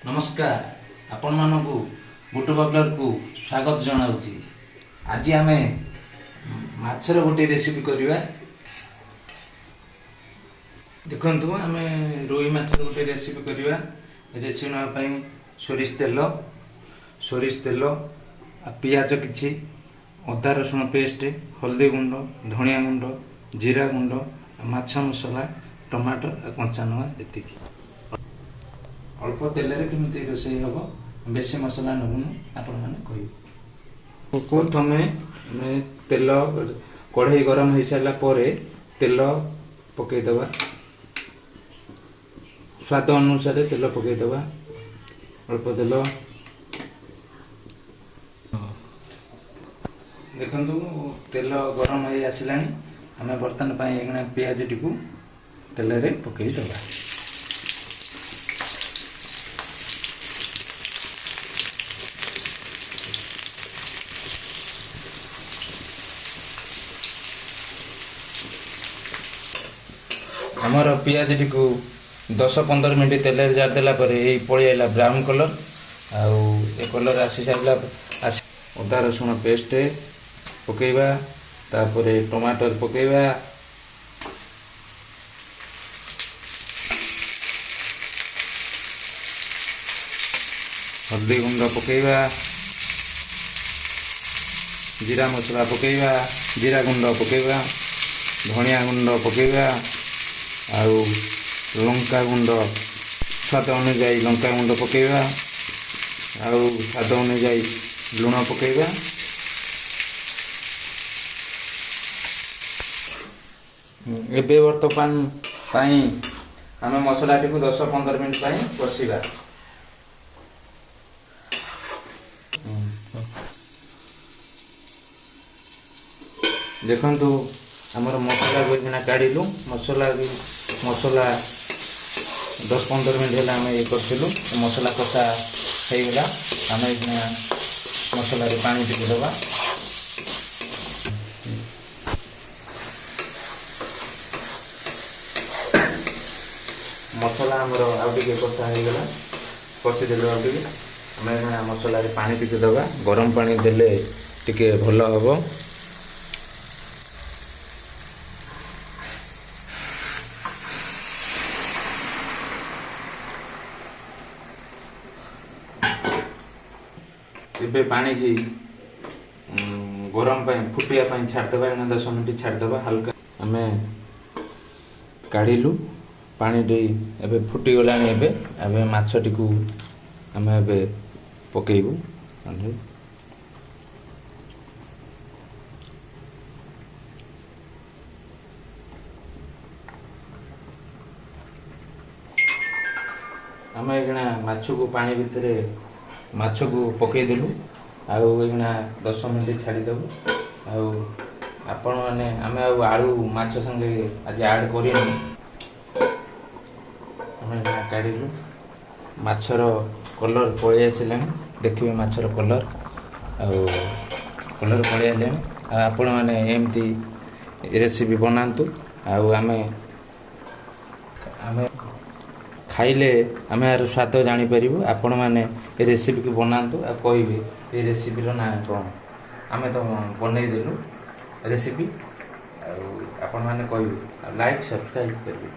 नमस्कार आपण मानकु बुटु बबलर को स्वागत जनाउची। आज आमे माछर गोटे रेसिपी करवा। देखंतु आमे रोई माछर गोटे रेसिपी करवा। रेसिपी ना पई सोरिष तेल पियाज किछि अदा रसुण पेस्ट हल्दी गुंड धनिया गुंड जीरा गुंड माछ मसला टमाटर कंचा नुआ एतिकी अल्प तेल केमी रोषे हम बेसी मसला नबुन आपण मैंने कह प्रथमे तेल कढ़ई गरम हो सारा तेल पकईदबा स्वाद अनुसार तेल पकईदबा अल्प तेल देखु तेल गरम हो आसला आम बर्तमान पियाज टी तेल पकईदबा आमर पियाज टी 10-15 मिनट तेल जार देला पलैला ब्राउन कलर आउ कलर आसी सारा अदा रसुण पेस्ट पकेबा तापर टमाटर पकेबा हल्दी गुंड पकेबा जीरा मसला पकेबा जीरा गुंड पकेबा धनिया गुंड पकेबा आउ लंका गुंड स्वाद अनुजाई लंका गुंड पकेबा आउ स्वाद अनुजाई लुण पकेबा एबे वर्तमान पाई आम मसला टी 10-15 मिनट पाई कषिबा। देखंतु आमर मसला को काढ़ू मसला 10-15 मिनट है आम ये करूँ मसला कषा हो गला आम मसला पानी टी दबा मसला आमर आउ टे कषा हो गला कषिदेलु आउ टे आम मसला पानी टी दबा गरम पानी देले टिके भल हम ए पानी की गरम फुटिया छाड़देबा 10 मिनट छाड़देबा हल्का आम काढ़ू पानी एबे फुटी गला एबे माछटी को आम एबे पकेबू आम एगना माछ को पानी भितर माछ को पकईदेलु आउना 10 मिनट छाड़देबू आपण मैंने आम आलू माछ संगे आज आड कर काढ़ू माछर कलर पलि आसला देखिए माछर कलर कलर पलि आले आपण मैंने एमती रेसिपी बनातु आम खाइले आम यार स्वाद जापर आपण मैंने ये रेसिपी को बनातु आ कहे ये रेसिपी ना कौन आम तो बनईदेलु रेसिपी आपण मैंने कह लाइक सब्सक्राइब करेंगे।